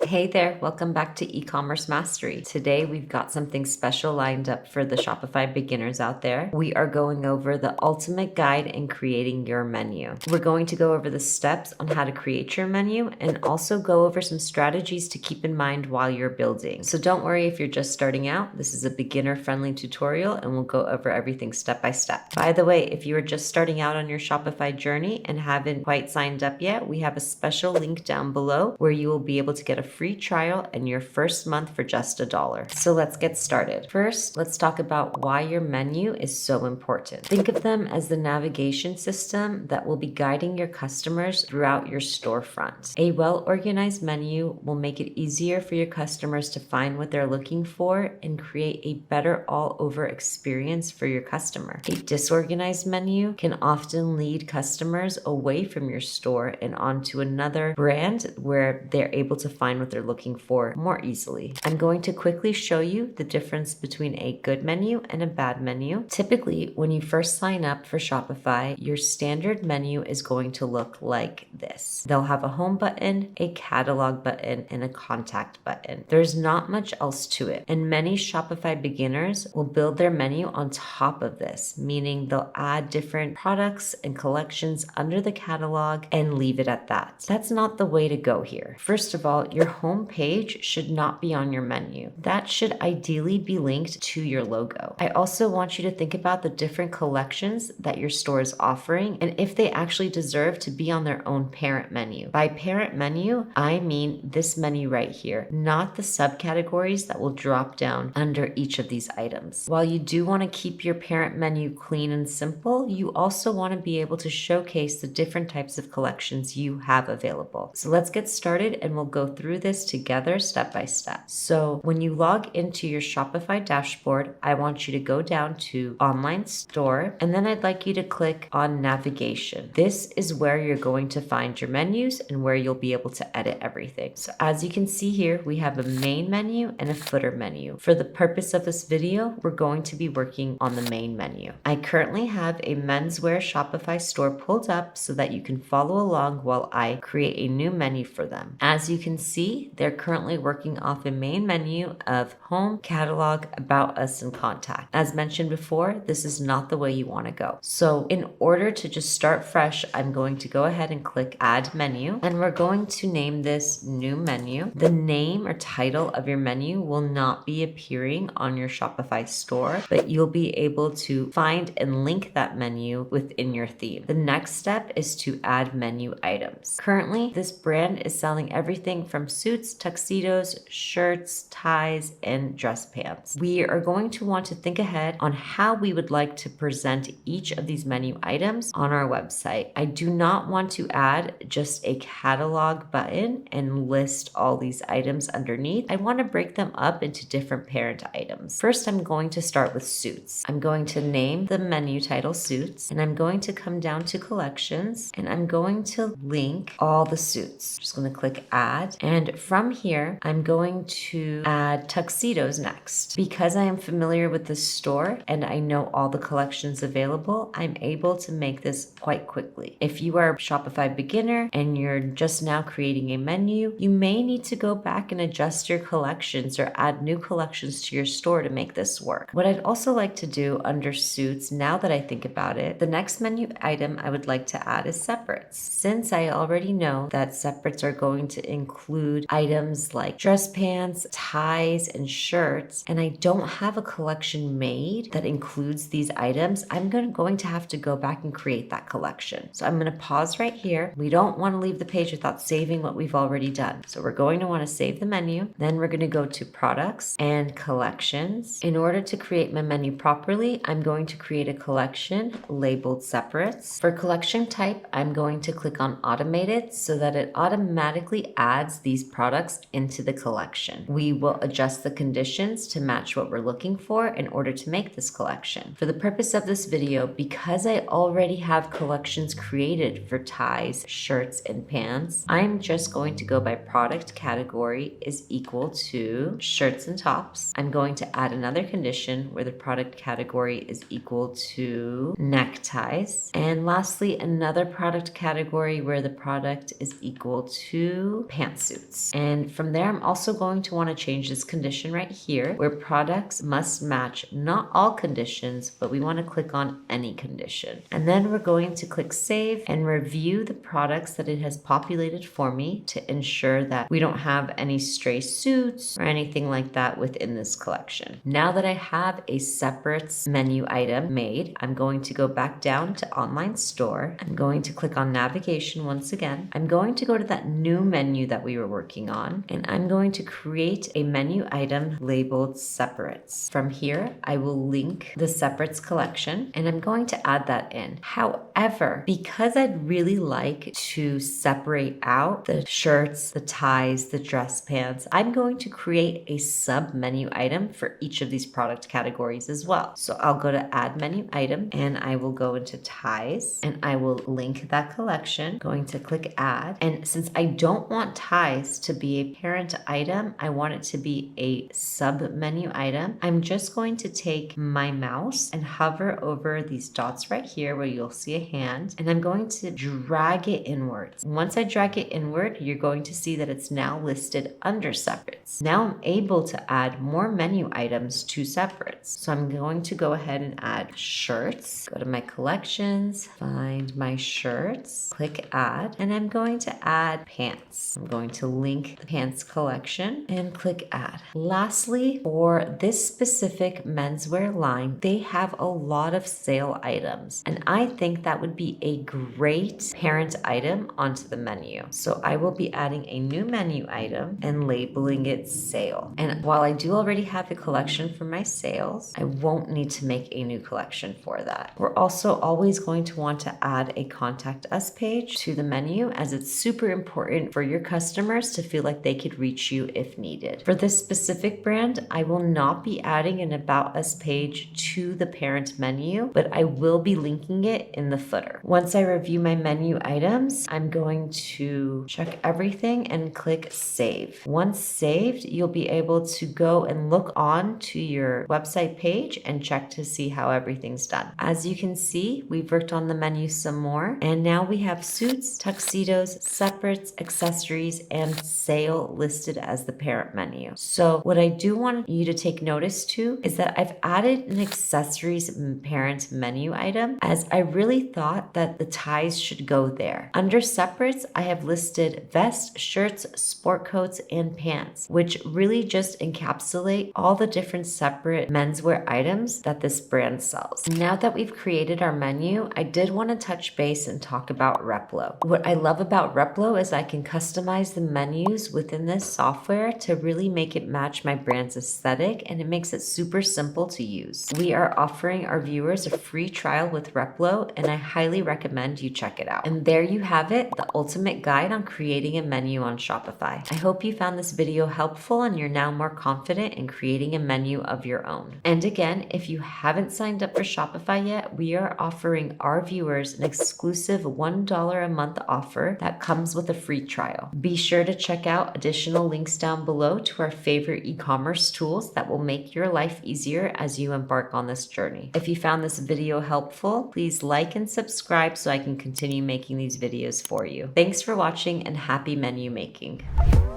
Hey there, welcome back to E-commerce Mastery. Today we've got something special lined up for the Shopify beginners out there. We are going over the ultimate guide in creating your menu. We're going to go over the steps on how to create your menu and also go over some strategies to keep in mind while you're building. So don't worry if you're just starting out. This is a beginner-friendly tutorial and we'll go over everything step by step. By the way, if you are just starting out on your Shopify journey and haven't quite signed up yet, we have a special link down below where you will be able to get a free trial and your first month for just $1. So let's get started. First, let's talk about why your menu is so important. Think of them as the navigation system that will be guiding your customers throughout your storefront. A well-organized menu will make it easier for your customers to find what they're looking for and create a better all-over experience for your customer. A disorganized menu can often lead customers away from your store and onto another brand where they're able to find what they're looking for more easily. I'm going to quickly show you the difference between a good menu and a bad menu. Typically, when you first sign up for Shopify, your standard menu is going to look like this. They'll have a home button, a catalog button, and a contact button. There's not much else to it, and many Shopify beginners will build their menu on top of this, meaning they'll add different products and collections under the catalog and leave it at that. That's not the way to go here. First of all, your home page should not be on your menu. That should ideally be linked to your logo. I also want you to think about the different collections that your store is offering and if they actually deserve to be on their own parent menu. By parent menu, I mean this menu right here, not the subcategories that will drop down under each of these items. While you do want to keep your parent menu clean and simple, you also want to be able to showcase the different types of collections you have available. So let's get started and we'll go through this together step by step. So when you log into your Shopify dashboard, I want you to go down to Online Store, and then I'd like you to click on Navigation. This is where you're going to find your menus and where you'll be able to edit everything. So as you can see here, we have a main menu and a footer menu. For the purpose of this video, we're going to be working on the main menu. I currently have a menswear Shopify store pulled up so that you can follow along while I create a new menu for them. As you can see, they're currently working off a main menu of home, catalog, about us, and contact. As mentioned before, this is not the way you want to go. So in order to just start fresh, I'm going to go ahead and click Add Menu, and we're going to name this New Menu. The name or title of your menu will not be appearing on your Shopify store, but you'll be able to find and link that menu within your theme. The next step is to add menu items. Currently, this brand is selling everything from suits, tuxedos, shirts, ties, and dress pants. We are going to want to think ahead on how we would like to present each of these menu items on our website. I do not want to add just a catalog button and list all these items underneath. I want to break them up into different parent items. First, I'm going to start with suits. I'm going to name the menu title Suits, and I'm going to come down to Collections, and I'm going to link all the suits. Just going to click Add, and from here, I'm going to add tuxedos next. Because I am familiar with this store and I know all the collections available, I'm able to make this quite quickly. If you are a Shopify beginner and you're just now creating a menu, you may need to go back and adjust your collections or add new collections to your store to make this work. What I'd also like to do under suits, now that I think about it, the next menu item I would like to add is separates. Since I already know that separates are going to include items like dress pants, ties, and shirts, and I don't have a collection made that includes these items, I'm going to have to go back and create that collection. So I'm going to pause right here. We don't want to leave the page without saving what we've already done. So we're going to want to save the menu. Then we're going to go to Products and Collections. In order to create my menu properly, I'm going to create a collection labeled Separates. For collection type, I'm going to click on Automated so that it automatically adds these products into the collection. We will adjust the conditions to match what we're looking for in order to make this collection. For the purpose of this video, because I already have collections created for ties, shirts, and pants, I'm just going to go by product category is equal to shirts and tops. I'm going to add another condition where the product category is equal to neckties. And lastly, another product category where the product is equal to pantsuits. shirts. And from there, I'm also going to want to change this condition right here where products must match not all conditions, but we want to click on any condition. And then we're going to click save and review the products that it has populated for me to ensure that we don't have any stray suits or anything like that within this collection. Now that I have a separate menu item made, I'm going to go back down to online store. I'm going to click on navigation once again. I'm going to go to that new menu that we were working on, and I'm going to create a menu item labeled separates. From here, I will link the separates collection and I'm going to add that in. However, because I'd really like to separate out the shirts, the ties, the dress pants, I'm going to create a sub menu item for each of these product categories as well. So I'll go to add menu item and I will go into ties and I will link that collection, going to click add. And since I don't want ties to be a parent item, I want it to be a sub menu item. I'm just going to take my mouse and hover over these dots right here where you'll see a hand, and I'm going to drag it inwards. Once I drag it inward, you're going to see that it's now listed under separates. Now I'm able to add more menu items to separates. So I'm going to go ahead and add shirts, go to my collections, find my shirts, click add, and I'm going to add pants. I'm going to link the pants collection and click add. Lastly, for this specific menswear line, they have a lot of sale items, and I think that would be a great parent item onto the menu. So I will be adding a new menu item and labeling it sale. And while I do already have a collection for my sales, I won't need to make a new collection for that. We're also always going to want to add a contact us page to the menu, as it's super important for your customers to feel like they could reach you if needed. For this specific brand, I will not be adding an about us page to the parent menu, but I will be linking it in the footer. Once I review my menu items, I'm going to check everything and click save. Once saved, you'll be able to go and look on to your website page and check to see how everything's done. As you can see, we've worked on the menu some more, and now we have suits, tuxedos, separates, accessories, and sale listed as the parent menu. So what I do want you to take notice to is that I've added an accessories parent menu item, as I really thought that the ties should go there. Under separates, I have listed vests, shirts, sport coats, and pants, which really just encapsulate all the different separate menswear items that this brand sells. Now that we've created our menu, I did want to touch base and talk about Replo. What I love about Replo is I can customize the menus within this software to really make it match my brand's aesthetic, and it makes it super simple to use. We are offering our viewers a free trial with Replo, and I highly recommend you check it out. And there you have it, the ultimate guide on creating a menu on Shopify. I hope you found this video helpful and you're now more confident in creating a menu of your own. And again, if you haven't signed up for Shopify yet, we are offering our viewers an exclusive $1 a month offer that comes with a free trial. Be sure to check out additional links down below to our favorite e-commerce tools that will make your life easier as you embark on this journey. If you found this video helpful, please like and subscribe so I can continue making these videos for you. Thanks for watching and happy menu making.